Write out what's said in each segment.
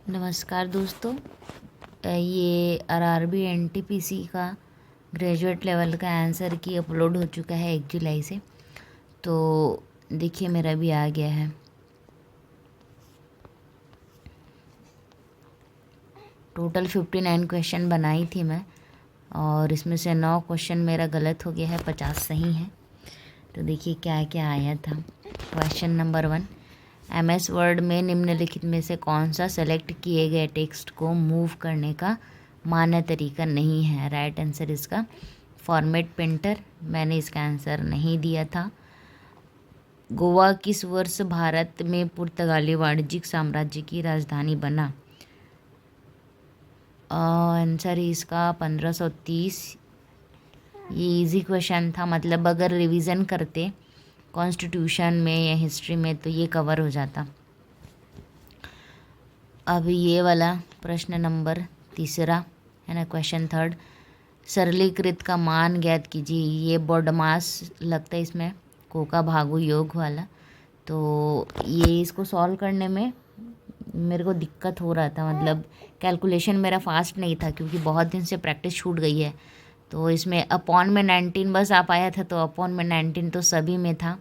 नमस्कार दोस्तों। ये आरआरबी एनटीपीसी का ग्रेजुएट लेवल का आंसर की अपलोड हो चुका है 1 जुलाई से। तो देखिए मेरा भी आ गया है। टोटल 59 क्वेश्चन बनाई थी मैं और इसमें से 9 क्वेश्चन मेरा गलत हो गया है, 50 सही है। तो देखिए क्या क्या आया था। क्वेश्चन नंबर 1, MS वर्ड में निम्नलिखित में से कौन सा सेलेक्ट किए गए टेक्स्ट को मूव करने का मान्य तरीका नहीं है। राइट आंसर इसका फॉर्मेट पेंटर। मैंने इसका आंसर नहीं दिया था। गोवा किस वर्ष भारत में पुर्तगाली वाणिज्यिक साम्राज्य की राजधानी बना। आंसर इसका 1530। ये इजी क्वेश्चन था, मतलब अगर रिवीजन करते कॉन्स्टिट्यूशन में या हिस्ट्री में तो ये कवर हो जाता। अब ये वाला प्रश्न नंबर 3 है ना, क्वेश्चन 3, सरलीकृत का मान ज्ञात कीजिए। ये बॉडमास लगता है इसमें, कोका भागु योग वाला। तो ये इसको सॉल्व करने में मेरे को दिक्कत हो रहा था, मतलब कैलकुलेशन मेरा फास्ट नहीं था क्योंकि बहुत दिन से प्रैक्टिस छूट गई है। तो इसमें अपॉन में 19 बस आ पाया था, तो अपॉन में 19 तो सभी में था।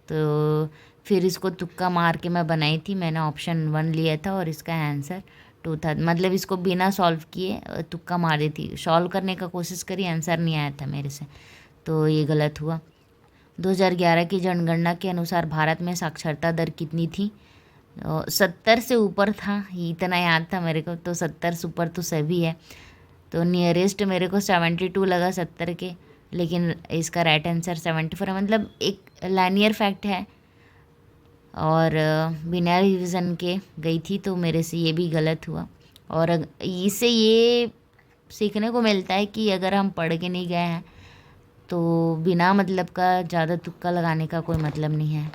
तो फिर इसको तुक्का मार के मैं बनाई थी। मैंने ऑप्शन 1 लिया था और इसका आंसर 2 था। मतलब इसको बिना सॉल्व किए तुक्का मारी थी, सॉल्व करने का कोशिश करी, आंसर नहीं आया था मेरे से, तो ये गलत हुआ। 2011 की जनगणना के अनुसार भारत में साक्षरता दर कितनी थी। 70 से ऊपर था, इतना याद था मेरे को। तो 70 से ऊपर तो सभी है, तो नियरेस्ट मेरे को 72 लगा 70 के, लेकिन इसका राइट आंसर 74 है। मतलब एक लाइनियर फैक्ट है और बिना रिवीजन के गई थी, तो मेरे से ये भी गलत हुआ। और इससे ये सीखने को मिलता है कि अगर हम पढ़ के नहीं गए हैं तो बिना मतलब का ज़्यादा तुक्का लगाने का कोई मतलब नहीं है।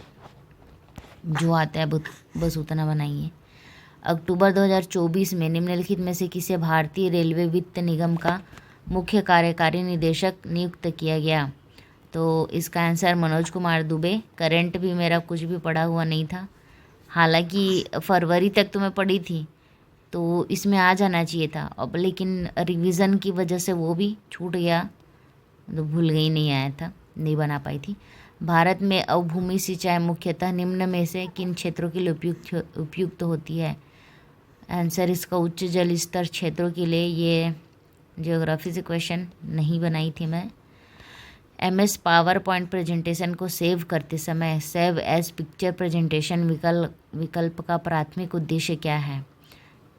जो आता है बस उतना बनाइए। अक्टूबर 2024 में निम्नलिखित में से किसे भारतीय रेलवे वित्त निगम का मुख्य कार्यकारी निदेशक नियुक्त किया गया। तो इसका आंसर मनोज कुमार दुबे। करंट भी मेरा कुछ भी पढ़ा हुआ नहीं था, हालांकि फरवरी तक तो मैं पढ़ी थी, तो इसमें आ जाना चाहिए था। अब लेकिन रिवीजन की वजह से वो भी छूट गया, तो भूल गई, नहीं आया था, नहीं बना पाई थी। भारत में अवभूमि सिंचाई मुख्यतः निम्न में से किन क्षेत्रों के लिए उपयुक्त होती है। आंसर इसका उच्च जल स्तर क्षेत्रों के लिए। ये ज्योग्राफी से क्वेश्चन नहीं बनाई थी मैं। MS पावर पॉइंट प्रेजेंटेशन को सेव करते समय सेव एज पिक्चर प्रेजेंटेशन विकल्प का प्राथमिक उद्देश्य क्या है।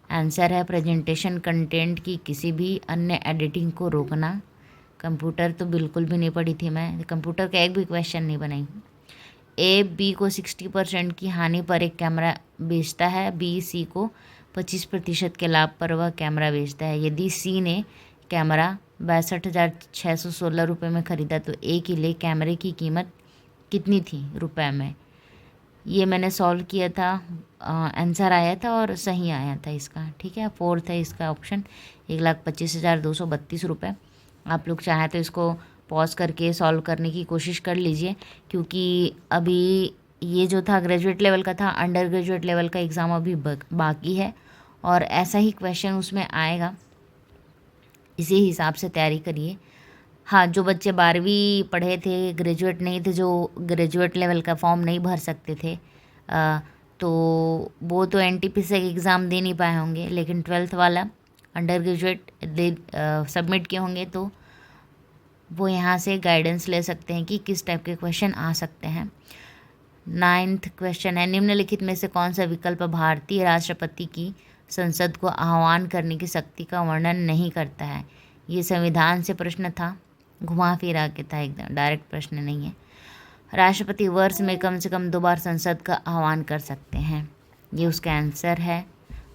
आंसर है प्रेजेंटेशन कंटेंट की किसी भी अन्य एडिटिंग को रोकना। कंप्यूटर तो बिल्कुल भी नहीं पढ़ी थी मैं, कंप्यूटर का एक भी क्वेश्चन नहीं बनाई। B को 60% की हानि पर एक कैमरा बेचता है, B C को 25% के लाभ पर वह कैमरा बेचता है। यदि C ने कैमरा 62,616 रुपये में ख़रीदा तो A के लिए कैमरे की कीमत कितनी थी रुपए में। ये मैंने सॉल्व किया था, आंसर आया था और सही आया था इसका। ठीक है, 4 है इसका ऑप्शन, 1,25,232 रुपये। आप लोग चाहें तो इसको पॉज करके सॉल्व करने की कोशिश कर लीजिए, क्योंकि अभी ये जो था ग्रेजुएट लेवल का था, अंडर ग्रेजुएट लेवल का एग्ज़ाम अभी बाकी है और ऐसा ही क्वेश्चन उसमें आएगा। इसी हिसाब से तैयारी करिए। हाँ, जो बच्चे 12वीं पढ़े थे, ग्रेजुएट नहीं थे, जो ग्रेजुएट लेवल का फॉर्म नहीं भर सकते थे, तो वो तो NTPC एग्ज़ाम दे नहीं पाए होंगे, लेकिन 12th वाला अंडर ग्रेजुएट सबमिट किए होंगे तो वो यहाँ से गाइडेंस ले सकते हैं कि किस टाइप के क्वेश्चन आ सकते हैं। 9th क्वेश्चन है, निम्नलिखित में से कौन सा विकल्प भारतीय राष्ट्रपति की संसद को आह्वान करने की शक्ति का वर्णन नहीं करता है। ये संविधान से प्रश्न था, घुमा फिरा के था, एकदम डायरेक्ट प्रश्न नहीं है। राष्ट्रपति वर्ष में कम से कम 2 बार संसद का आह्वान कर सकते हैं, ये उसका आंसर है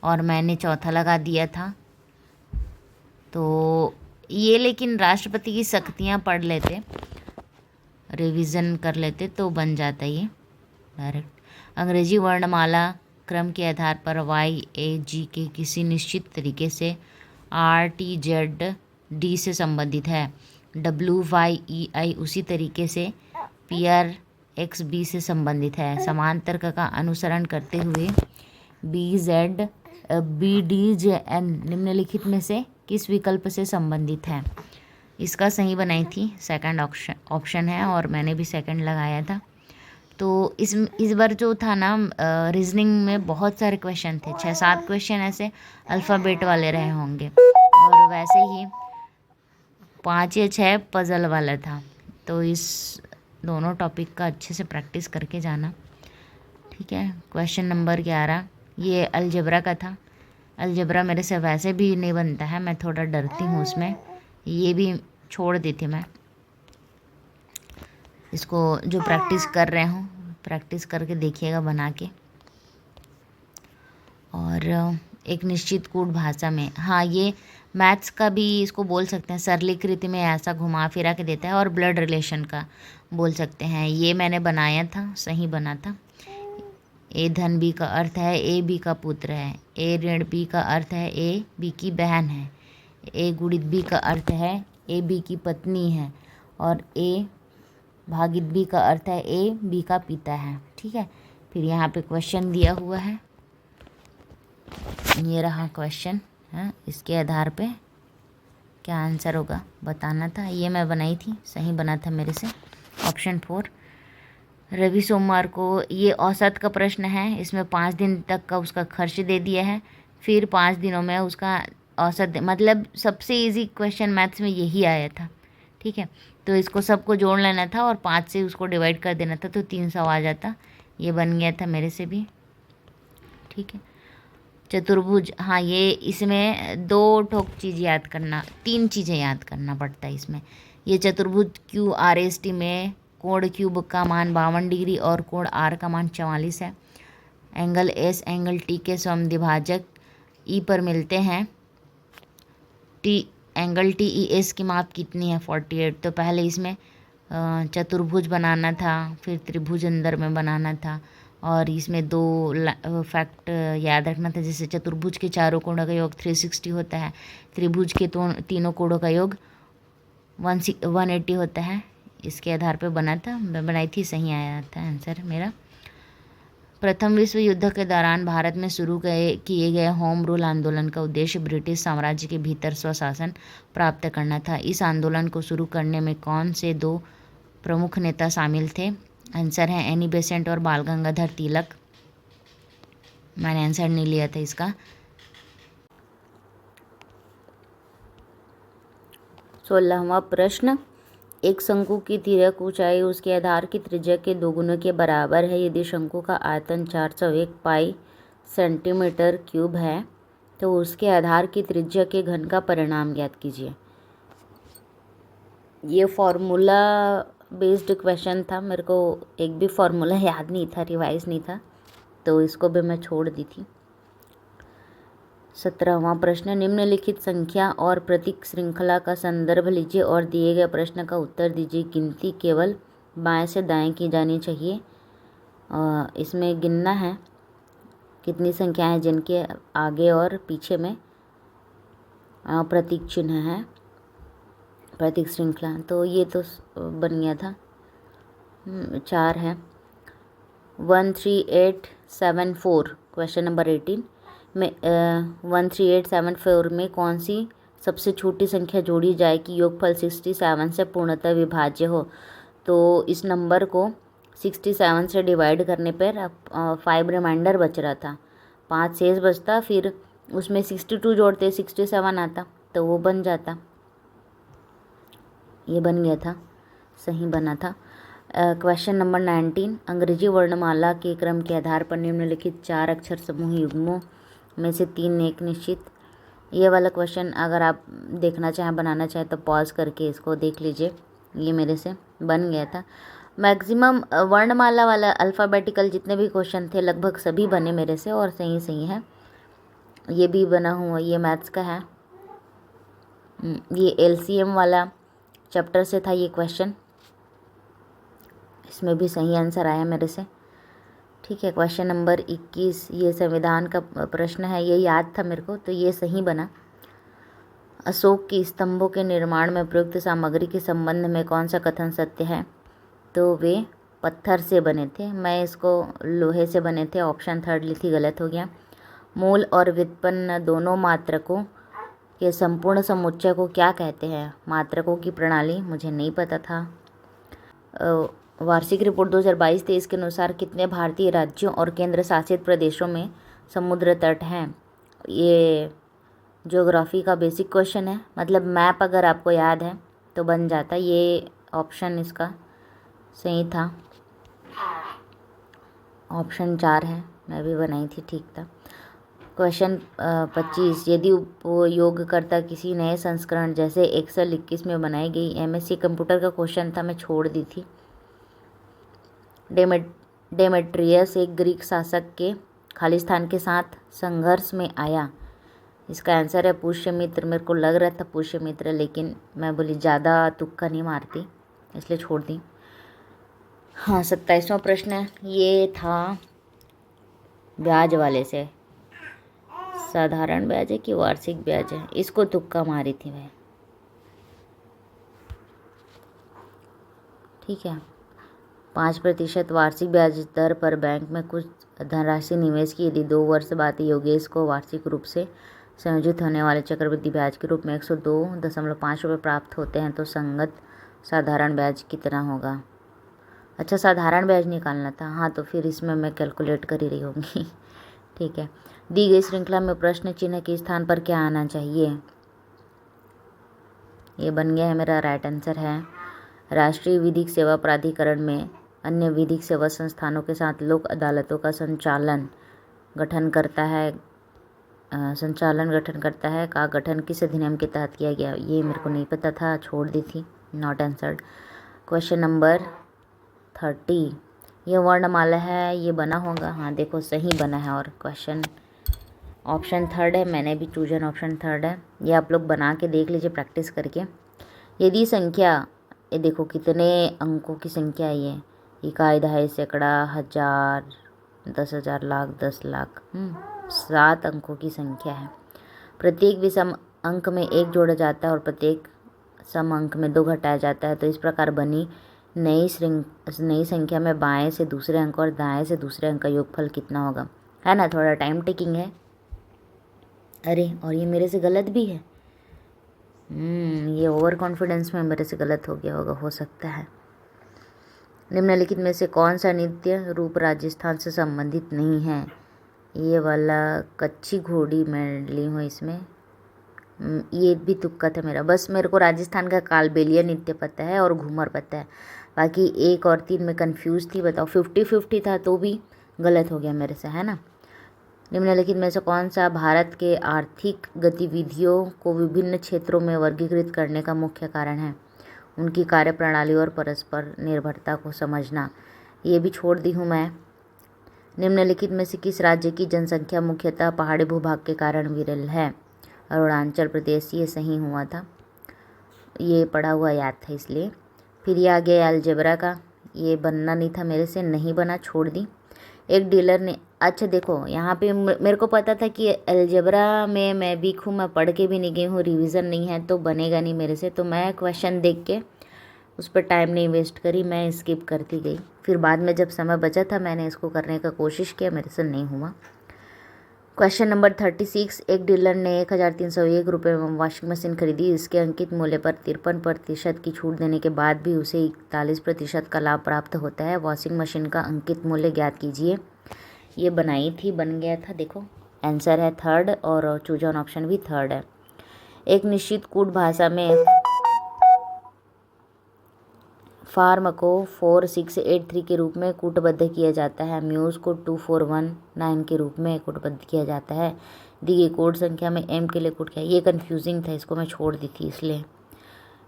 और मैंने चौथा लगा दिया था। तो ये, लेकिन राष्ट्रपति की शक्तियाँ पढ़ लेते, रिवीजन कर लेते तो बन जाता ये डायरेक्ट। अंग्रेजी वर्णमाला क्रम के आधार पर YAG के किसी निश्चित तरीके से RTZD से संबंधित है। WYEI उसी तरीके से PRXB से संबंधित है। समांतर का अनुसरण करते हुए BZ BDJN निम्नलिखित में से किस विकल्प से संबंधित है? इसका सही बनाई थी सेकंड ऑप्शन है, और मैंने भी सेकंड लगाया था। तो इस बार जो था ना, रीजनिंग में बहुत सारे क्वेश्चन थे, 6-7 क्वेश्चन ऐसे अल्फ़ाबेट वाले रहे होंगे, और वैसे ही 5 या 6 पज़ल वाला था। तो इस दोनों टॉपिक का अच्छे से प्रैक्टिस करके जाना, ठीक है। क्वेश्चन नंबर 11 ये अलजेब्रा का था। अलजेब्रा मेरे से वैसे भी नहीं बनता है, मैं थोड़ा डरती हूँ उसमें, ये भी छोड़ दी थी मैं। इसको जो प्रैक्टिस कर रहे हूँ, प्रैक्टिस करके देखिएगा बना के। और एक निश्चित कूट भाषा में, हाँ ये मैथ्स का भी इसको बोल सकते हैं, सरलीकृत में ऐसा घुमा फिरा के देता है, और ब्लड रिलेशन का बोल सकते हैं। ये मैंने बनाया था, सही बना था। ए धन बी का अर्थ है ए बी का पुत्र है। ए ऋण बी का अर्थ है ए बी की बहन है। ए गुणित बी का अर्थ है ए बी की पत्नी है। और ए भागित बी का अर्थ है ए बी का पिता है, ठीक है। फिर यहाँ पे क्वेश्चन दिया हुआ है, ये रहा क्वेश्चन है। इसके आधार पे क्या आंसर होगा बताना था। ये मैं बनाई थी, सही बना था मेरे से ऑप्शन 4। रवि सोमवार को, ये औसत का प्रश्न है, इसमें 5 दिन तक का उसका खर्च दे दिया है, फिर 5 दिनों में उसका औसत, मतलब सबसे इजी क्वेश्चन मैथ्स में यही आया था, ठीक है। तो इसको सबको जोड़ लेना था और 5 से उसको डिवाइड कर देना था, तो 300 आ जाता। ये बन गया था मेरे से भी, ठीक है। चतुर्भुज, हाँ ये इसमें 2 ठोक चीज़ याद करना, 3 चीज़ें याद करना पड़ता है इसमें। ये चतुर्भुज QRST में कोण क्यूब का मान 52 डिग्री और कोण R का मान 44 है। एंगल S एंगल T के समद्विभाजक E पर मिलते हैं। एंगल TES की माप कितनी है? 48। तो पहले इसमें चतुर्भुज बनाना था, फिर त्रिभुज अंदर में बनाना था, और इसमें 2 फैक्ट याद रखना था। जैसे चतुर्भुज के चारों कोणों का योग 360 होता है, त्रिभुज के तीनों कोणों का योग 180 होता है। इसके आधार पर बना था, मैं बनाई थी, सही आया था आंसर मेरा। प्रथम विश्व युद्ध के दौरान भारत में शुरू किए गए होम रूल आंदोलन का उद्देश्य ब्रिटिश साम्राज्य के भीतर स्वशासन प्राप्त करना था। इस आंदोलन को शुरू करने में कौन से 2 प्रमुख नेता शामिल थे? आंसर है एनी बेसेंट और बाल गंगाधर तिलक। मैंने आंसर नहीं लिया था इसका। 16वां प्रश्न, एक शंकु की तिर्यक ऊंचाई उसके आधार की त्रिज्या के 2 गुने के बराबर है यदि शंकु का आयतन 401 पाई सेंटीमीटर क्यूब है तो उसके आधार की त्रिज्या के घन का परिणाम ज्ञात कीजिए। ये फॉर्मूला बेस्ड क्वेश्चन था, मेरे को एक भी फॉर्मूला याद नहीं था, रिवाइज नहीं था, तो इसको भी मैं छोड़ दी थी। 17वां प्रश्न, निम्नलिखित संख्या और प्रतीक श्रृंखला का संदर्भ लीजिए और दिए गए प्रश्न का उत्तर दीजिए। गिनती केवल बाएं से दाएं की जानी चाहिए। इसमें गिनना है कितनी संख्याएं हैं जिनके आगे और पीछे में प्रतीक चिन्ह है, प्रतीक श्रृंखला। तो ये तो बन गया था, 4 है। 13874 क्वेश्चन नंबर 18 में 13874 में कौन सी सबसे छोटी संख्या जोड़ी जाए कि योगफल 67 से पूर्णतः विभाज्य हो? तो इस नंबर को 67 से डिवाइड करने पर 5 रिमाइंडर बच रहा था, 5 शेष बचता, फिर उसमें 62 जोड़ते 67 आता, तो वो बन जाता। ये बन गया था, सही बना था। क्वेश्चन नंबर 19, अंग्रेजी वर्णमाला के क्रम के आधार पर निम्नलिखित 4 अक्षर समूह युग्मों में से 3 एक निश्चित। ये वाला क्वेश्चन अगर आप देखना चाहें, बनाना चाहें तो पॉज करके इसको देख लीजिए। ये मेरे से बन गया था। मैक्सिमम वर्णमाला वाला अल्फ़ाबेटिकल जितने भी क्वेश्चन थे लगभग सभी बने मेरे से और सही सही है। ये भी बना हुआ, ये मैथ्स का है। ये LCM वाला चैप्टर से था ये क्वेश्चन, इसमें भी सही आंसर आया मेरे से, ठीक है। क्वेश्चन नंबर 21, ये संविधान का प्रश्न है, ये याद था मेरे को, तो ये सही बना। अशोक के स्तंभों के निर्माण में प्रयुक्त सामग्री के संबंध में कौन सा कथन सत्य है? तो वे पत्थर से बने थे, मैं इसको लोहे से बने थे, ऑप्शन 3 लिखी, गलत हो गया। मूल और व्युत्पन्न दोनों मात्रकों के संपूर्ण समुच्चय को क्या कहते हैं? मात्रकों की प्रणाली, मुझे नहीं पता था। वार्षिक रिपोर्ट 2022-23 के अनुसार कितने भारतीय राज्यों और केंद्र शासित प्रदेशों में समुद्र तट हैं? ये ज्योग्राफी का बेसिक क्वेश्चन है, मतलब मैप अगर आपको याद है तो बन जाता। ये ऑप्शन इसका सही था, ऑप्शन 4 है, मैं भी बनाई थी, ठीक था। क्वेश्चन 25, यदि उपयोगकर्ता किसी नए संस्करण जैसे एक्सेल 21 में बनाई गई एमएससी कंप्यूटर का क्वेश्चन था, मैं छोड़ दी थी। डेमेट्रियस एक ग्रीक शासक के खालिस्तान के साथ संघर्ष में आया। इसका आंसर है पुष्यमित्र। मेरे को लग रहा था पुष्यमित्र, लेकिन मैं बोली ज़्यादा तुक्का नहीं मारती, इसलिए छोड़ दी। हाँ, 27वां प्रश्न ये था ब्याज वाले से, साधारण ब्याज है कि वार्षिक ब्याज है, इसको तुक्का मारी थी मैं, ठीक है। 5% वार्षिक ब्याज दर पर बैंक में कुछ धनराशि निवेश की यदि 2 वर्ष बाद योगेश को वार्षिक रूप से संयोजित होने वाले चक्रवृद्धि ब्याज के रूप में 102.5 रुपये प्राप्त होते हैं तो संगत साधारण ब्याज कितना होगा? अच्छा, साधारण ब्याज निकालना था। हाँ, तो फिर इसमें मैं कैलकुलेट कर ही रही होंगी। ठीक है। दी गई श्रृंखला में प्रश्न चिन्ह के स्थान पर क्या आना चाहिए? ये बन गया है, मेरा राइट आंसर है राष्ट्रीय विधिक सेवा प्राधिकरण में अन्य विधिक सेवा संस्थानों के साथ लोक अदालतों का संचालन गठन करता है का गठन किस अधिनियम के तहत किया गया? ये मेरे को नहीं पता था, छोड़ दी थी, नॉट आंसर्ड। क्वेश्चन नंबर 30, ये वर्णमाला है, ये बना होगा। हाँ देखो, सही बना है। और क्वेश्चन ऑप्शन 3 है, मैंने भी चूजन ऑप्शन 3 है। ये आप लोग बना के देख लीजिए प्रैक्टिस करके। यदि संख्या, ये देखो कितने अंकों की संख्या है ये, इकाई, दहाई, सैकड़ा, हजार, 10,000, लाख, 10 लाख, 7 अंकों की संख्या है। प्रत्येक विषम अंक में 1 जोड़ा जाता है और प्रत्येक सम अंक में 2 घटाया जाता है। तो इस प्रकार बनी नई संख्या में बाएं से दूसरे अंक और दाएं से दूसरे अंक का योगफल कितना होगा? है ना, थोड़ा टाइम टेकिंग है। अरे, और ये मेरे से गलत भी है। ये ओवर कॉन्फिडेंस में मेरे से गलत हो गया होगा, हो सकता है। निम्नलिखित में से कौन सा नृत्य रूप राजस्थान से संबंधित नहीं है? ये वाला कच्ची घोड़ी मैं ली हूँ इसमें। ये भी तुक्का था मेरा, बस मेरे को राजस्थान का कालबेलिया नृत्य पता है और घूमर पता है, बाकी 1 और 3 में कंफ्यूज थी। बताओ, 50-50 था तो भी गलत हो गया मेरे से, है ना। निम्नलिखित में से कौन सा भारत के आर्थिक गतिविधियों को विभिन्न क्षेत्रों में वर्गीकृत करने का मुख्य कारण है? उनकी कार्यप्रणाली और परस्पर निर्भरता को समझना। ये भी छोड़ दी हूँ मैं। निम्नलिखित में से किस राज्य की जनसंख्या मुख्यतः पहाड़ी भूभाग के कारण विरल है? अरुणाचल प्रदेश। ये सही हुआ था, ये पढ़ा हुआ याद था इसलिए। फिर ये आ गया अलजेब्रा का, ये बनना नहीं था मेरे से, नहीं बना, छोड़ दी। एक डीलर ने, अच्छा देखो यहाँ पे मेरे को पता था कि अलजेब्रा में मैं वीक हूँ, मैं पढ़ के भी नहीं गई हूँ, रिवीजन नहीं है तो बनेगा नहीं मेरे से, तो मैं क्वेश्चन देख के उस पर टाइम नहीं वेस्ट करी, मैं स्किप करती गई। फिर बाद में जब समय बचा था मैंने इसको करने का कोशिश किया, मेरे से नहीं हुआ। क्वेश्चन नंबर 36, एक डीलर ने 1,301 रुपये में वॉशिंग मशीन खरीदी। इसके अंकित मूल्य पर 53% की छूट देने के बाद भी उसे 41% का लाभ प्राप्त होता है। वॉशिंग मशीन का अंकित मूल्य ज्ञात कीजिए। ये बनाई थी, बन गया था, देखो आंसर है 3rd और चूजन ऑप्शन भी 3rd है। एक निश्चित कूट भाषा में फार्म को 4683 के रूप में कूटबद्ध किया जाता है। म्यूज़ को 2419 के रूप में कूटबद्ध किया जाता है। दी गई कोड संख्या में एम के लिए कूट क्या? ये कन्फ्यूजिंग था, इसको मैं छोड़ दी थी इसलिए।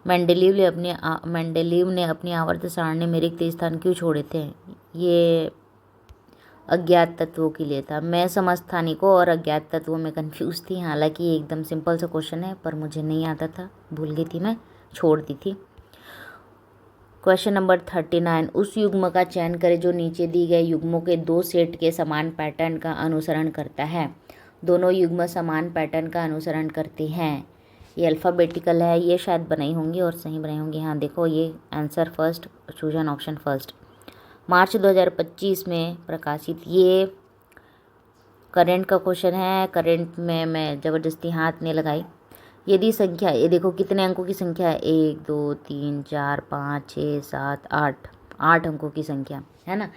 मेंडेलीव ने अपनी आवर्त सारणी में रिक्त स्थान क्यों छोड़े थे? ये अज्ञात तत्वों के लिए था। मैं समस्थानिकों और अज्ञात तत्वों में कंफ्यूज थी। हालांकि ये एकदम सिंपल सा क्वेश्चन है, पर मुझे नहीं आता था, भूल गई थी मैं, छोड़ दी थी। क्वेश्चन नंबर 39, उस युग्म का चयन करें जो नीचे दी गए युग्मों के 2 सेट के समान पैटर्न का अनुसरण करता है। दोनों युग्म समान पैटर्न का अनुसरण करते हैं। ये अल्फ़ाबेटिकल है, ये शायद बनाई होंगी और सही बनाई होंगी। हाँ देखो, ये answer first, chosen option first. मार्च 2025 में प्रकाशित ये करंट का क्वेश्चन है। करंट में मैं ज़बरदस्ती हाथ नहीं लगाई। यदि संख्या, ये देखो कितने अंकों की संख्या है, 1 2 3 4 5 6 7 8, 8 अंकों की संख्या है ना।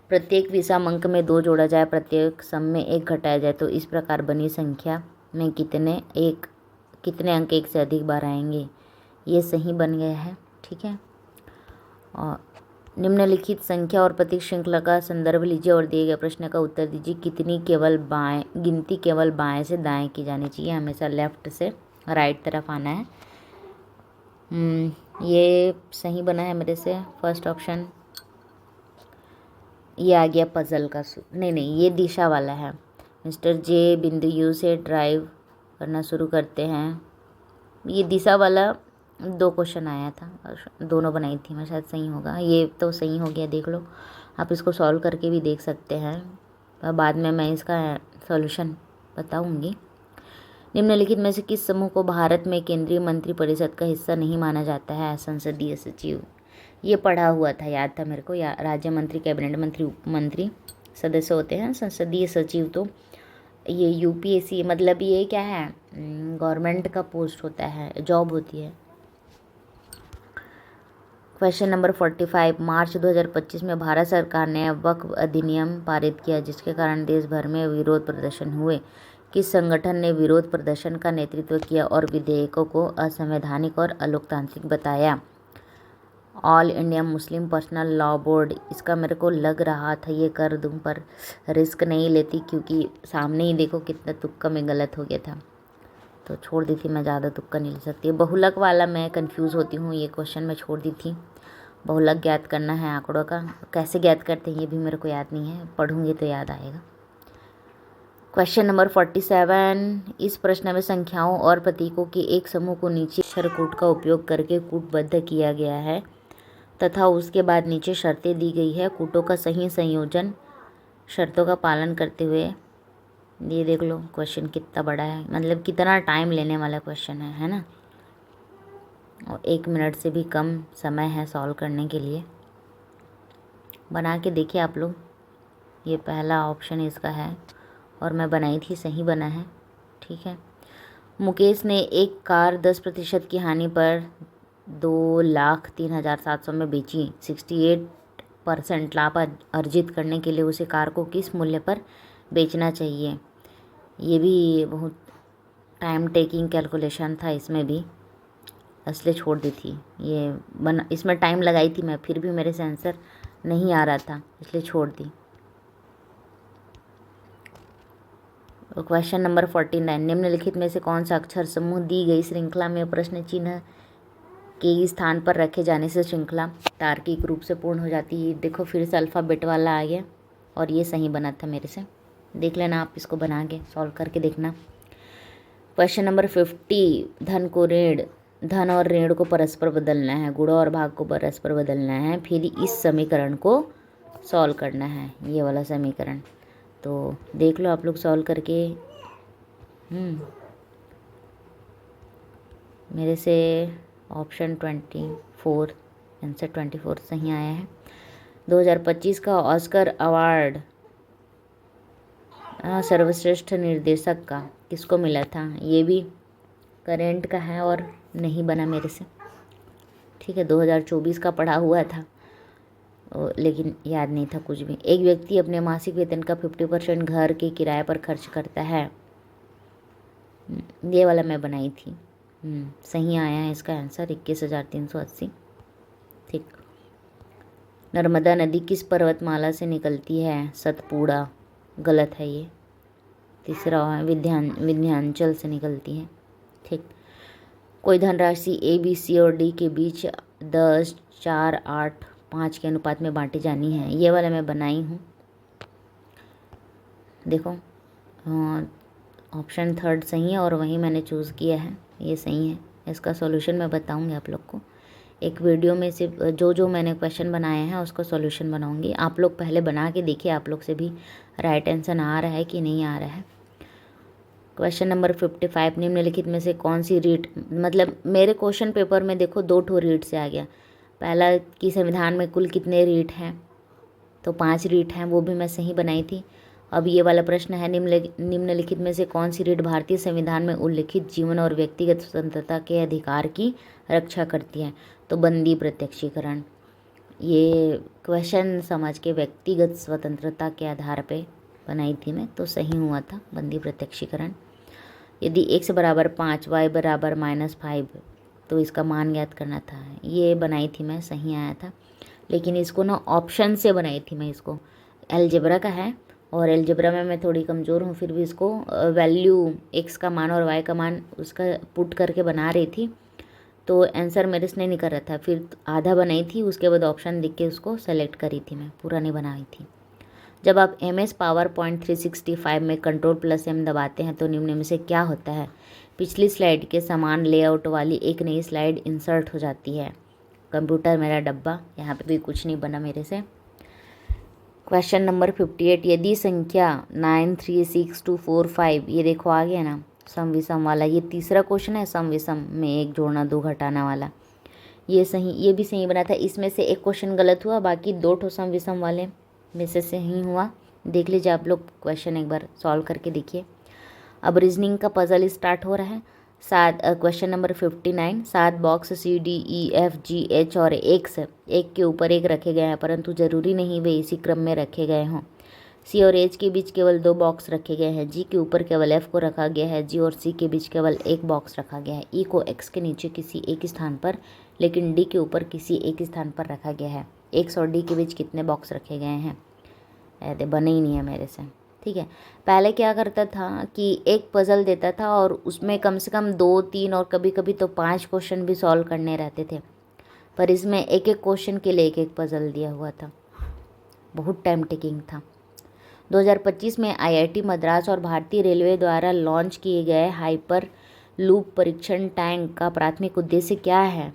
प्रत्येक विषम अंक में 2 जोड़ा जाए, प्रत्येक सम में 1 घटाया जाए, तो इस प्रकार बनी संख्या में कितने अंक एक से अधिक बार आएंगे। ये सही बन गया है। ठीक है। और निम्नलिखित संख्या और प्रतीक श्रृंखला का संदर्भ लीजिए और दिए गए प्रश्न का उत्तर दीजिए। गिनती केवल बाएं से दाएं की जानी चाहिए, हमेशा लेफ्ट से राइट तरफ आना है। ये सही बना है मेरे से। फर्स्ट ऑप्शन ये आ गया पजल का नहीं, ये दिशा वाला है। मिस्टर जे बिंदु यू से ड्राइव करना शुरू करते हैं, ये दिशा वाला 2 क्वेश्चन आया था और दोनों बनाई थी मैं, शायद सही होगा। ये तो सही हो गया, देख लो। आप इसको सॉल्व करके भी देख सकते हैं और बाद में मैं इसका सॉल्यूशन बताऊंगी। निम्नलिखित में से किस समूह को भारत में केंद्रीय मंत्री परिषद का हिस्सा नहीं माना जाता है। संसदीय सचिव, ये पढ़ा हुआ था, याद था मेरे को। राज्य मंत्री, कैबिनेट मंत्री, उप मंत्री सदस्य होते हैं। संसदीय सचिव तो ये यूपीएससी, मतलब ये क्या है, गवर्नमेंट का पोस्ट होता है, जॉब होती है। क्वेश्चन नंबर 45, मार्च 2025 में भारत सरकार ने वक्फ अधिनियम पारित किया, जिसके कारण देश भर में विरोध प्रदर्शन हुए। किस संगठन ने विरोध प्रदर्शन का नेतृत्व किया और विधेयकों को असंवैधानिक और अलोकतांत्रिक बताया। All India Muslim personal law board. इसका मेरे को लग रहा था ये कर दूं, पर रिस्क नहीं लेती क्योंकि सामने ही देखो कितना तुक्का में गलत हो गया था, तो छोड़ दी थी। मैं ज़्यादा तुक्का नहीं ले सकती। बहुलक वाला मैं कंफ्यूज होती हूँ, ये क्वेश्चन मैं छोड़ दी थी। बहुलक ज्ञात करना है आंकड़ों का, कैसे ज्ञात करते हैं ये भी मेरे को याद नहीं है, पढ़ूंगी तो याद आएगा। क्वेश्चन नंबर 47, इस प्रश्न में संख्याओं और प्रतीकों के एक समूह को नीचे अक्षरकूट का उपयोग करके कूटबद्ध किया गया है तथा उसके बाद नीचे शर्तें दी गई है। कूटों का सही संयोजन शर्तों का पालन करते हुए। ये देख लो क्वेश्चन कितना बड़ा है, मतलब कितना टाइम लेने वाला क्वेश्चन है ना। और 1 मिनट से भी कम समय है सॉल्व करने के लिए। बना के देखिए आप लोग। ये पहला ऑप्शन इसका है और मैं बनाई थी, सही बना है। ठीक है। मुकेश ने एक कार 10% की हानि पर 2,03,700 में बेची। 68% लाभ अर्जित करने के लिए उसे कार को किस मूल्य पर बेचना चाहिए। ये भी बहुत टाइम टेकिंग कैलकुलेशन था, इसमें भी इसलिए छोड़ दी थी। इसमें टाइम लगाई थी मैं, फिर भी मेरे से आंसर नहीं आ रहा था, इसलिए छोड़ दी। क्वेश्चन नंबर 49, निम्नलिखित में से कौन सा अक्षर समूह दी गई श्रृंखला में प्रश्न चिन्ह के स्थान पर रखे जाने से श्रृंखला तार्किक रूप से पूर्ण हो जाती है। देखो फिर से अल्फ़ाबेट वाला आ गया और ये सही बना था मेरे से। देख लेना आप, इसको बना के सॉल्व करके देखना। क्वेश्चन नंबर 50, धन और ऋण को परस्पर बदलना है, गुणा और भाग को परस्पर बदलना है, फिर इस समीकरण को सॉल्व करना है, ये वाला समीकरण। तो देख लो आप लोग सॉल्व करके। मेरे से ऑप्शन 24, आंसर 24 सही आया है। 2025 का ऑस्कर अवार्ड सर्वश्रेष्ठ निर्देशक का किसको मिला था। ये भी करेंट का है और नहीं बना मेरे से। ठीक है। 2024 का पढ़ा हुआ था लेकिन याद नहीं था कुछ भी। एक व्यक्ति अपने मासिक वेतन का 50% घर के किराए पर खर्च करता है। ये वाला मैं बनाई थी। सही आया है इसका आंसर 21,380। ठीक। नर्मदा नदी किस पर्वतमाला से निकलती है। सतपुड़ा, गलत है ये। तीसरा है विंध्याचल से निकलती है। ठीक। कोई धनराशि ए, बी, सी और डी के बीच 10, 4, 8, 5 के अनुपात में बांटी जानी है। ये वाला मैं बनाई हूँ। देखो ऑप्शन 3 सही है और वही मैंने चूज़ किया है, ये सही है। इसका सॉल्यूशन मैं बताऊंगी आप लोग को एक वीडियो में। सिर्फ जो मैंने क्वेश्चन बनाए हैं उसका सॉल्यूशन बनाऊंगी। आप लोग पहले बना के देखिए आप लोग से भी राइट आंसर आ रहा है कि नहीं आ रहा है। क्वेश्चन नंबर 55, निम्नलिखित में से कौन सी रीट, मतलब मेरे क्वेश्चन पेपर में देखो 2 ठो रीट से आ गया। पहला कि संविधान में कुल कितने रीट हैं, तो 5 रीट हैं, वो भी मैं सही बनाई थी। अब ये वाला प्रश्न है, निम्नलिखित में से कौन सी रीढ़ भारतीय संविधान में उल्लिखित जीवन और व्यक्तिगत स्वतंत्रता के अधिकार की रक्षा करती है? तो बंदी प्रत्यक्षीकरण। ये क्वेश्चन समझ के व्यक्तिगत स्वतंत्रता के आधार पे बनाई थी मैं, तो सही हुआ था बंदी प्रत्यक्षीकरण। यदि x बराबर 5 y बराबर -5 तो इसका मान ज्ञात करना था। ये बनाई थी मैं, सही आया था, लेकिन इसको ना ऑप्शन से बनाई थी मैं। इसको अलजेब्रा का है और अलजेब्रा में मैं थोड़ी कमज़ोर हूँ, फिर भी इसको वैल्यू x का मान और y का मान उसका पुट करके बना रही थी, तो आंसर मेरे से नहीं निकल रहा था। फिर आधा बनाई थी, उसके बाद ऑप्शन दिख के उसको सेलेक्ट करी थी मैं, पूरा नहीं बनाई थी। जब आप MS PowerPoint 365 में Ctrl+M दबाते हैं तो निम्न में से क्या होता है? पिछली स्लाइड के समान लेआउट वाली एक नई स्लाइड इंसर्ट हो जाती है। कंप्यूटर मेरा डब्बा, यहाँ पे भी कुछ नहीं बना मेरे से। क्वेश्चन नंबर 58, यदि संख्या 93625, ये देखो आ गया ना सम विषम वाला, ये तीसरा क्वेश्चन है सम विषम में 1 जोड़ना 2 घटाना वाला। ये सही, ये भी सही बना था। इसमें से एक क्वेश्चन गलत हुआ, बाकी 2 ठो सम विषम वाले में से सही हुआ। देख लीजिए आप लोग, क्वेश्चन एक बार सॉल्व करके देखिए। अब रीजनिंग का पजल स्टार्ट हो रहा है। क्वेश्चन नंबर 59, 7 बॉक्स CDEFGH और X एक के ऊपर एक रखे गए हैं, परंतु जरूरी नहीं वे इसी क्रम में रखे गए हों। C और H के बीच केवल 2 बॉक्स रखे गए हैं। G के ऊपर केवल F को रखा गया है। G और C के बीच केवल 1 बॉक्स रखा गया है। E को X के नीचे किसी एक स्थान पर, लेकिन D के ऊपर किसी एक स्थान पर रखा गया है। X और D के बीच कितने बॉक्स रखे गए हैं? ऐसे बने ही नहीं है मेरे से, ठीक है। पहले क्या करता था कि एक पजल देता था और उसमें कम से कम 2, 3 और कभी कभी तो 5 क्वेश्चन भी सॉल्व करने रहते थे, पर इसमें एक एक क्वेश्चन के लिए एक एक पजल दिया हुआ था। बहुत टाइम टेकिंग था। 2025 में IIT मद्रास और भारतीय रेलवे द्वारा लॉन्च किए गए हाइपर लूप परीक्षण टैंक का प्राथमिक उद्देश्य क्या है?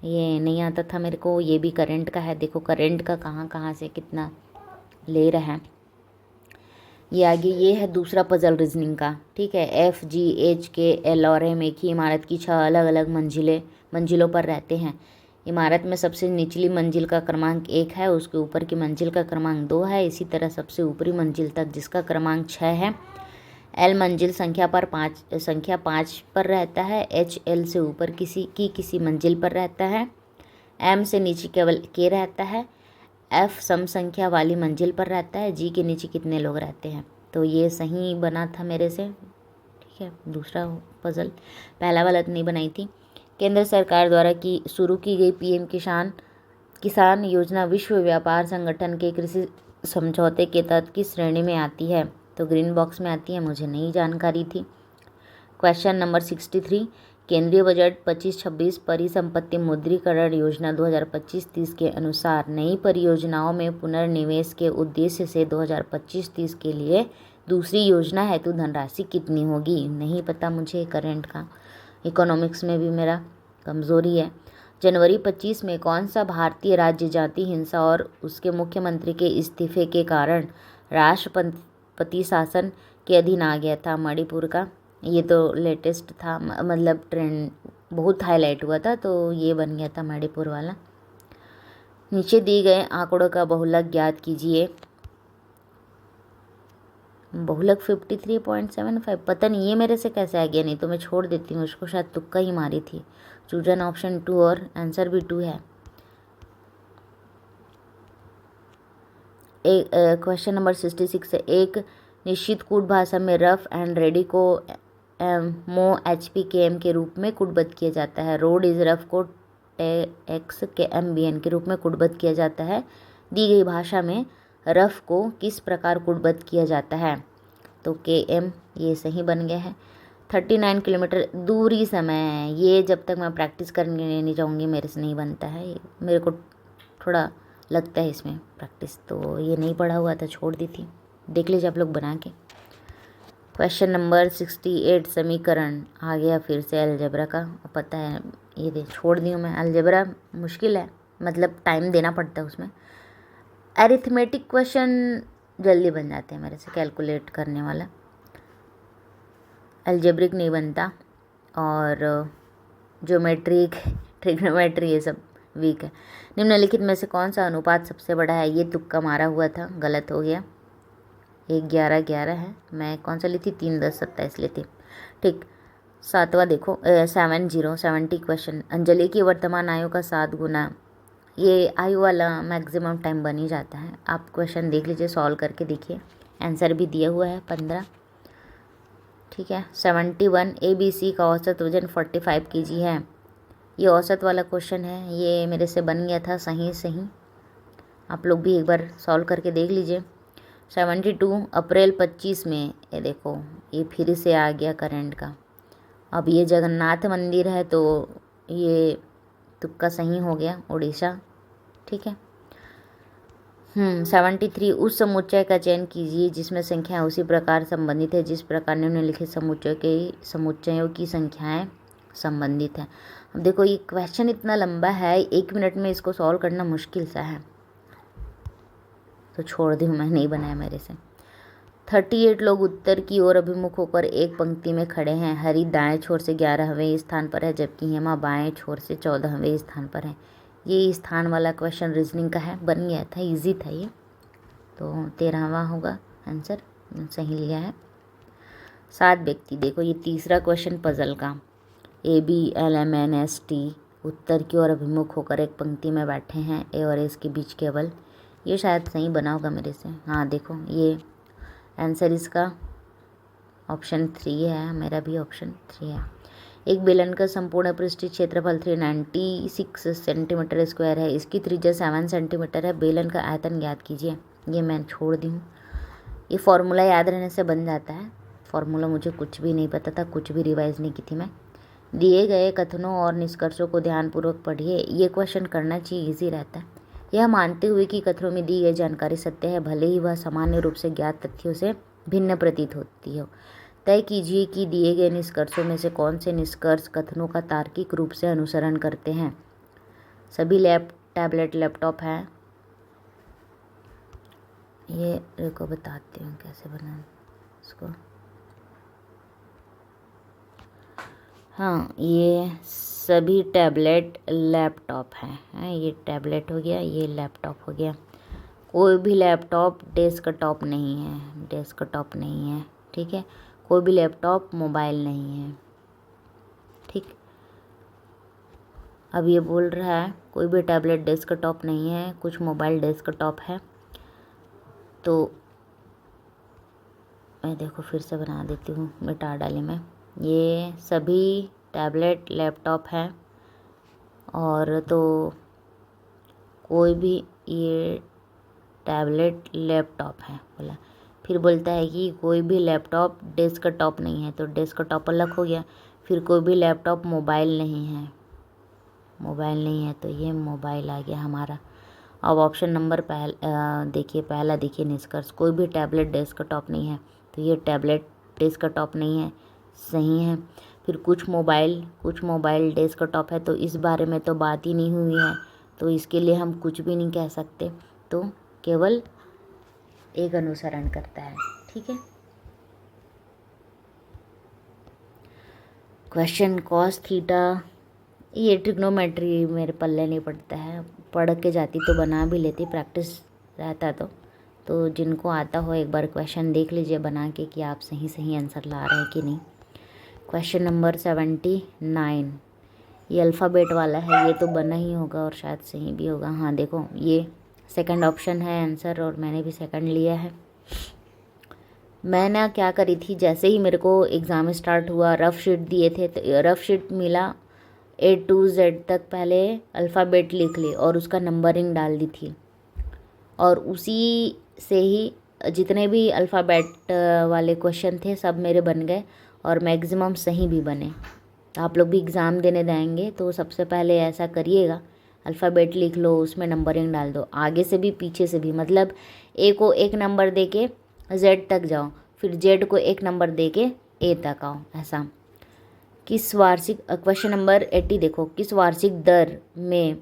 ये नहीं आता था मेरे को। ये भी करंट का है, देखो करंट का कहाँ कहाँ से कितना ले रहा है। ये आगे, ये है दूसरा पजल रीजनिंग का, ठीक है। FGHKL और M एक ही इमारत की 6 अलग अलग मंजिलों पर रहते हैं। इमारत में सबसे निचली मंजिल का क्रमांक 1 है, उसके ऊपर की मंजिल का क्रमांक 2 है। इसी तरह सबसे ऊपरी मंजिल तक जिसका क्रमांक 6 है। L मंजिल संख्या 5 पर रहता है। H L से ऊपर किसी मंजिल पर रहता है। M से नीचे केवल K रहता है। F सम संख्या वाली मंजिल पर रहता है। G के नीचे कितने लोग रहते हैं? तो ये सही बना था मेरे से, ठीक है। दूसरा पजल, पहला वाला नहीं बनाई थी। केंद्र सरकार द्वारा शुरू की गई PM किसान योजना विश्व व्यापार संगठन के कृषि समझौते के तहत किस श्रेणी में आती है? तो ग्रीन बॉक्स में आती है, मुझे नहीं जानकारी थी। क्वेश्चन नंबर 63, केंद्रीय बजट 25-26 परिसंपत्ति मुद्रीकरण योजना 2025-30 के अनुसार नई परियोजनाओं में पुनर्निवेश के उद्देश्य से 2025-30 के लिए दूसरी योजना हेतु धनराशि कितनी होगी? नहीं पता मुझे करंट का, इकोनॉमिक्स में भी मेरा कमज़ोरी है। जनवरी 25 में कौन सा भारतीय राज्य जाति हिंसा और उसके मुख्यमंत्री के इस्तीफे के कारण राष्ट्रपति शासन के अधीन आ गया था? मणिपुर का। ये तो लेटेस्ट था, मतलब ट्रेंड बहुत हाईलाइट हुआ था, तो ये बन गया था मणिपुर वाला। नीचे दिए गए आंकड़ों का बहुलक ज्ञात कीजिए। बहुलक 53.75, पता नहीं ये मेरे से कैसे आ गया, नहीं तो मैं छोड़ देती हूँ उसको, शायद तुक्का ही मारी थी। चूजन ऑप्शन 2 और आंसर भी 2 है। क्वेश्चन नंबर 66 है, एक निश्चित कूट भाषा में रफ एंड रेडी को MO HP KM के रूप में कूटबद्ध किया जाता है। रोड इज रफ को TX KM BN के रूप में कूटबद्ध किया जाता है। दी गई भाषा में रफ को किस प्रकार कूटबद्ध किया जाता है? तो KM, ये सही बन गया है। 39 किलोमीटर दूरी समय, ये जब तक मैं प्रैक्टिस करने नहीं जाऊँगी मेरे से नहीं बनता है। मेरे को थोड़ा लगता है इसमें प्रैक्टिस, तो ये नहीं पढ़ा हुआ था, छोड़ दी थी। देख लीजिए आप लोग बना के। क्वेश्चन नंबर 68, समीकरण आ गया फिर से अलजेब्रा का, पता है ये छोड़ दी हूँ मैं। अलजेब्रा मुश्किल है, मतलब टाइम देना पड़ता है उसमें। अरिथमेटिक क्वेश्चन जल्दी बन जाते हैं मेरे से, कैलकुलेट करने वाला। अलजेब्रिक नहीं बनता, और ज्योमेट्रिक, ट्रिग्नोमेट्री ये सब वीक है। निम्नलिखित में से कौन सा अनुपात सबसे बड़ा है? ये तुक्का मारा हुआ था, गलत हो गया। एक 11 है, मैं कौन सा ली थी, 3 10 27 ली थी। ठीक, 7वां देखो 70 क्वेश्चन, अंजलि की वर्तमान आयु का 7 गुना, ये आयु वाला मैक्सिमम टाइम बन ही जाता है। आप क्वेश्चन देख लीजिए, सॉल्व करके देखिए, आंसर भी दिया हुआ है 15। ठीक है, 71 ABC का औसत वजन 45 kg है। ये औसत वाला क्वेश्चन है, ये मेरे से बन गया था सही सही, आप लोग भी एक बार सॉल्व करके देख लीजिए। 72 अप्रैल 25 में, ये देखो ये फिर से आ गया करंट का। अब ये जगन्नाथ मंदिर है तो ये तुक्का सही हो गया, उड़ीसा। ठीक है। 73 उस समुच्चय का चयन कीजिए जिसमें संख्या उसी प्रकार संबंधित है जिस प्रकार निम्नलिखित समुच्चयों की संख्याएं संबंधित है। अब देखो ये क्वेश्चन इतना लंबा है, 1 मिनट में इसको सॉल्व करना मुश्किल सा है, तो छोड़ दूँ, मैं नहीं बनाया मेरे से। 38 लोग उत्तर की ओर अभिमुख होकर एक पंक्ति में खड़े हैं। हरि दाएं छोर से 11वें स्थान पर है जबकि हेमा बाएं छोर से 14वें स्थान पर है। ये स्थान वाला क्वेश्चन रीजनिंग का है, बन गया था, इजी था ये, तो 13वां होगा आंसर, सही लिया है। 7 व्यक्ति, देखो ये तीसरा क्वेश्चन पजल का, ABLMNST उत्तर की ओर अभिमुख होकर एक पंक्ति में बैठे हैं, ए और एस के बीच केवल, ये शायद सही बना होगा मेरे से। हाँ देखो ये आंसर इसका ऑप्शन 3 है, मेरा भी ऑप्शन 3 है। एक बेलन का संपूर्ण पृष्ठीय क्षेत्रफल 396 सेंटीमीटर स्क्वायर है, इसकी त्रिज्या 7 सेंटीमीटर है। बेलन का आयतन ज्ञात कीजिए, ये मैं छोड़ दी हूँ, ये फॉर्मूला याद रहने से बन जाता है। फॉर्मूला मुझे कुछ भी नहीं पता था, कुछ भी रिवाइज नहीं की थी मैं। दिए गए कथनों और निष्कर्षों को ध्यानपूर्वक पढ़िए, ये क्वेश्चन करना चाहिए, ईजी रहता है। यह मानते हुए कि कथनों में दी गई जानकारी सत्य है, भले ही वह सामान्य रूप से ज्ञात तथ्यों से भिन्न प्रतीत होती हो। तय कीजिए कि दिए गए निष्कर्षों में से कौन से निष्कर्ष कथनों का तार्किक रूप से अनुसरण करते हैं। सभी टैबलेट लैपटॉप हैं, ये को बताती हूँ कैसे बनाना इसको। हाँ, ये सभी टैबलेट लैपटॉप हैं, ये टैबलेट हो गया, ये लैपटॉप हो गया। कोई भी लैपटॉप डेस्कटॉप नहीं है, डेस्कटॉप नहीं है। ठीक है, कोई भी लैपटॉप मोबाइल नहीं है। ठीक, अब ये बोल रहा है कोई भी टैबलेट डेस्कटॉप नहीं है, कुछ मोबाइल डेस्कटॉप है, तो मैं देखो फिर से बना देती हूँ, मिटा डाली मैं। ये सभी टैबलेट लैपटॉप है, और तो कोई भी ये टैबलेट लैपटॉप है बोला। फिर बोलता है कि कोई भी लैपटॉप डेस्कटॉप नहीं है, तो डेस्कटॉप अलग हो गया। फिर कोई भी लैपटॉप मोबाइल नहीं है, मोबाइल नहीं है, तो ये मोबाइल आ गया हमारा। अब ऑप्शन नंबर देखिए, पहला देखिए निष्कर्ष, कोई भी टैबलेट डेस्कटॉप नहीं है, तो ये टैबलेट डेस्कटॉप नहीं है, सही है। फिर कुछ मोबाइल डेस्कटॉप है, तो इस बारे में तो बात ही नहीं हुई है, तो इसके लिए हम कुछ भी नहीं कह सकते, तो केवल एक अनुसरण करता है। ठीक है, क्वेश्चन कॉस थीटा, ये ट्रिग्नोमेट्री मेरे पल्ले नहीं पड़ता है, पढ़ के जाती तो बना भी लेती, प्रैक्टिस रहता तो जिनको आता हो एक बार क्वेश्चन देख लीजिए बना के कि आप सही आंसर ला रहे हैं कि नहीं। क्वेश्चन नंबर 79, ये अल्फ़ाबेट वाला है, ये तो बना ही होगा और शायद सही भी होगा। हाँ देखो ये सेकंड ऑप्शन है आंसर, और मैंने भी सेकंड लिया है। मैं ना क्या करी थी, जैसे ही मेरे को एग्ज़ाम स्टार्ट हुआ, रफ़ शीट दिए थे, तो रफ़ शीट मिला, A to Z तक पहले अल्फ़ाबेट लिख ली और उसका नंबरिंग डाल दी थी, और उसी से ही जितने भी अल्फ़ाबेट वाले क्वेश्चन थे सब मेरे बन गए, और मैक्सिमम सही भी बने। तो आप लोग भी एग्ज़ाम देने जाएंगे तो सबसे पहले ऐसा करिएगा, अल्फ़ाबेट लिख लो, उसमें नंबरिंग डाल दो, आगे से भी पीछे से भी, मतलब A को 1 नंबर दे के Z तक जाओ, फिर Z को 1 नंबर दे के A तक आओ, ऐसा। किस वार्षिक, क्वेश्चन नंबर 80 देखो, किस वार्षिक दर में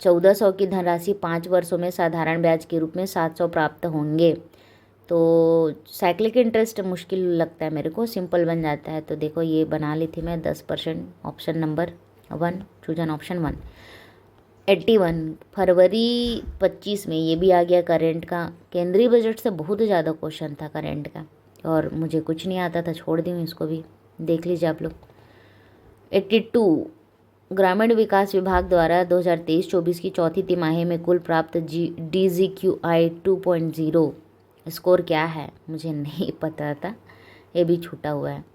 1400 की धनराशि 5 वर्षों में साधारण ब्याज के रूप में 700 प्राप्त होंगे। तो साइक्लिक इंटरेस्ट मुश्किल लगता है मेरे को, सिंपल बन जाता है। तो देखो ये बना ली थी मैं 10%, option number 1, choose an option 1। 81 फरवरी 25 में ये भी आ गया करंट का। केंद्रीय बजट से बहुत ज़्यादा क्वेश्चन था करंट का, और मुझे कुछ नहीं आता था, छोड़ दी हूँ इसको भी, देख लीजिए आप लोग। 82 ग्रामीण विकास विभाग द्वारा 2023-24 की चौथी तिमाही में कुल प्राप्त DGQI 2.0 स्कोर क्या है, मुझे नहीं पता था, ये भी छूटा हुआ है।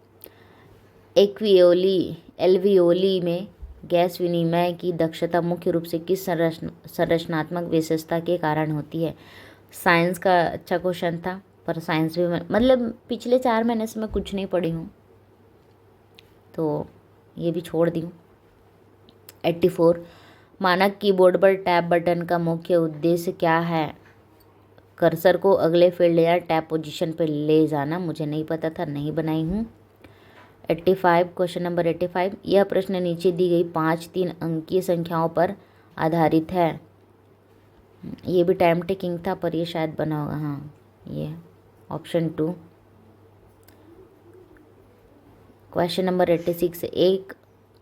एल्वियोली में गैस विनिमय की दक्षता मुख्य रूप से किस संरचनात्मक विशेषता के कारण होती है। साइंस का अच्छा क्वेश्चन था, पर साइंस भी मतलब पिछले 4 महीने से मैं कुछ नहीं पढ़ी हूँ, तो ये भी छोड़ दी हूँ। 84 मानक कीबोर्ड पर टैब बटन का मुख्य उद्देश्य क्या है। कर्सर को अगले फील्ड या टैब पोजीशन पर ले जाना, मुझे नहीं पता था, नहीं बनाई हूँ। 85 क्वेश्चन नंबर 85 यह प्रश्न नीचे दी गई 5 3 अंकीय संख्याओं पर आधारित है। ये भी टाइम टेकिंग था, पर ये शायद बना होगा, हाँ ये ऑप्शन 2। क्वेश्चन नंबर 86 एक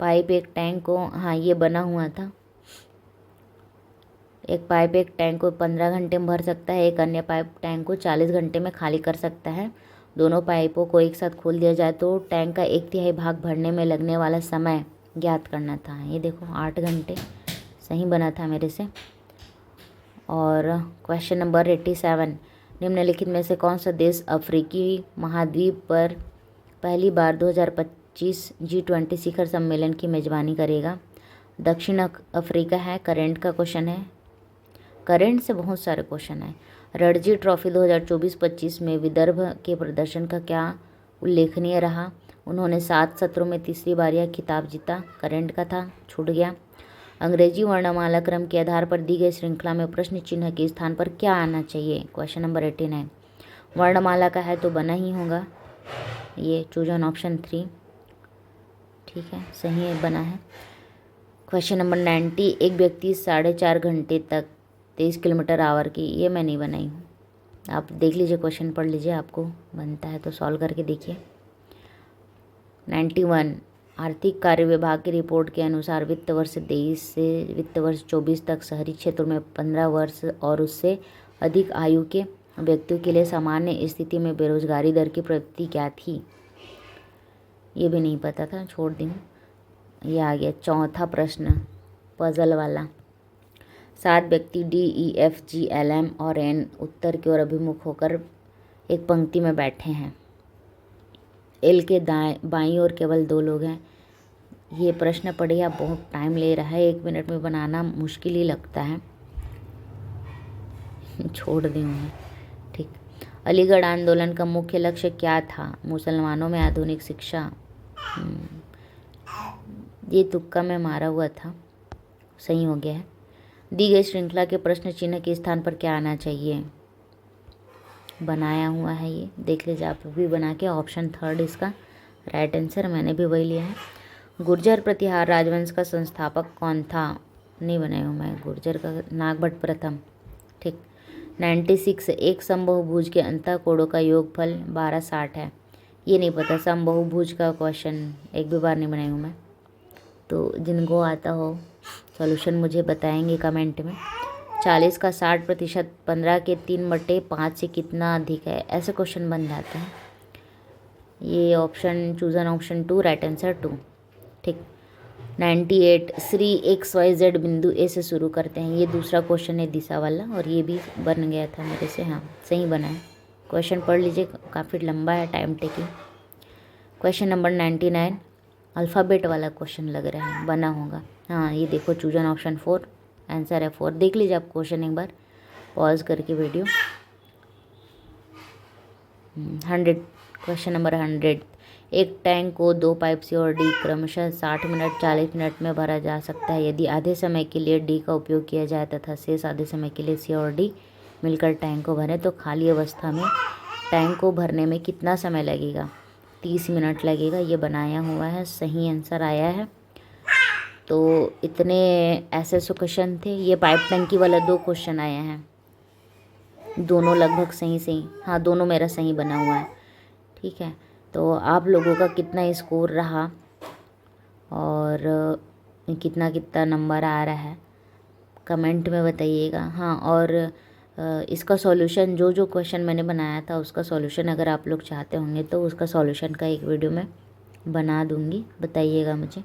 पाइप एक टैंक को, हाँ ये बना हुआ था। एक पाइप एक टैंक को 15 घंटे में भर सकता है, एक अन्य पाइप टैंक को 40 घंटे में खाली कर सकता है। दोनों पाइपों को एक साथ खोल दिया जाए तो टैंक का 1/3 भाग भरने में लगने वाला समय ज्ञात करना था। ये देखो 8 घंटे सही बना था मेरे से। और क्वेश्चन नंबर 87 निम्नलिखित में से कौन सा देश अफ्रीकी महाद्वीप पर पहली बार 2025 G20 शिखर सम्मेलन की मेज़बानी करेगा। दक्षिण अफ्रीका है। करंट का क्वेश्चन है, करंट से बहुत सारे क्वेश्चन हैं। रणजी ट्रॉफी 2024-25 में विदर्भ के प्रदर्शन का क्या उल्लेखनीय रहा। उन्होंने 7 सत्रों में तीसरी बार यह खिताब जीता। करंट का था, छूट गया। अंग्रेजी वर्णमाला क्रम के आधार पर दी गई श्रृंखला में प्रश्न चिन्ह के स्थान पर क्या आना चाहिए। क्वेश्चन नंबर 89 वर्णमाला का है तो बना ही होगा, ये चूज ऑन ऑप्शन 3, ठीक है, सही है, बना है। क्वेश्चन नंबर 90 एक व्यक्ति 4.5 घंटे तक 23 किलोमीटर आवर की, ये मैं नहीं बनाई हूँ, आप देख लीजिए, क्वेश्चन पढ़ लीजिए, आपको बनता है तो सॉल्व करके देखिए। 91 आर्थिक कार्य विभाग की रिपोर्ट के अनुसार वित्त वर्ष 23 से वित्त वर्ष 24 तक शहरी क्षेत्रों में 15 वर्ष और उससे अधिक आयु के व्यक्तियों के लिए सामान्य स्थिति में बेरोजगारी दर की प्रवृत्ति क्या थी। ये भी नहीं पता था, छोड़ दी हूँ। ये आ गया चौथा प्रश्न, पजल वाला। 7 व्यक्ति DEFGLM और N उत्तर की ओर अभिमुख होकर एक पंक्ति में बैठे हैं। L के बाईं ओर केवल 2 लोग हैं। ये प्रश्न पढ़िए, आप बहुत टाइम ले रहा है, 1 मिनट में बनाना मुश्किल ही लगता है, छोड़ दी हूँ, ठीक। अलीगढ़ आंदोलन का मुख्य लक्ष्य क्या था। मुसलमानों में आधुनिक शिक्षा। ये तुक्का में मारा हुआ था, सही हो गया है। दी गई श्रृंखला के प्रश्न चिन्ह के स्थान पर क्या आना चाहिए, बनाया हुआ है, ये देख लीजिए आप भी बना के। ऑप्शन 3 इसका राइट आंसर, मैंने भी वही लिया है। गुर्जर प्रतिहार राजवंश का संस्थापक कौन था, नहीं बनाया हूँ मैं, गुर्जर का नागभट्ट प्रथम, ठीक। 96 एक समबाहुभुज के अंतःकोणों का योगफल 1260 है। ये नहीं पता, समबाहुभुज का क्वेश्चन एक भी बार नहीं बनाई हूँ मैं, तो जिनको आता हो सॉल्यूशन मुझे बताएंगे कमेंट में। 40 का 60%, 15 के 3/5 से कितना अधिक है, ऐसे क्वेश्चन बन जाते हैं। ये option chosen option 2 right answer 2, ठीक। 98 श्री XYZ बिंदु ए से शुरू करते हैं। ये दूसरा क्वेश्चन है दिशा वाला, और ये भी बन गया था मेरे से, हाँ सही बना है। क्वेश्चन पढ़ लीजिए, काफ़ी लंबा है, time taking. Question number 99 alphabet वाला क्वेश्चन लग रहा है, बना होगा, हाँ ये देखो चूजन ऑप्शन 4 आंसर है 4। देख लीजिए आप क्वेश्चन एक बार पॉज करके वीडियो। 100 क्वेश्चन नंबर 100 एक टैंक को 2 पाइप C और D क्रमशः 60 मिनट 40 मिनट में भरा जा सकता है। यदि आधे समय के लिए D का उपयोग किया जाए तथा शेष आधे समय के लिए C और D मिलकर टैंक को भरें तो खाली अवस्था में टैंक को भरने में कितना समय लगेगा। 30 मिनट लगेगा। ये बनाया हुआ है, सही आंसर आया है। तो इतने ऐसे क्वेश्चन थे। ये पाइप टंकी वाला 2 क्वेश्चन आए हैं, दोनों लगभग सही, हाँ दोनों मेरा सही बना हुआ है, ठीक है। तो आप लोगों का कितना स्कोर रहा और कितना कितना नंबर आ रहा है कमेंट में बताइएगा। हाँ, और इसका सॉल्यूशन जो जो क्वेश्चन मैंने बनाया था उसका सॉल्यूशन अगर आप लोग चाहते होंगे तो उसका सॉल्यूशन का एक वीडियो मैं बना दूँगी, बताइएगा मुझे।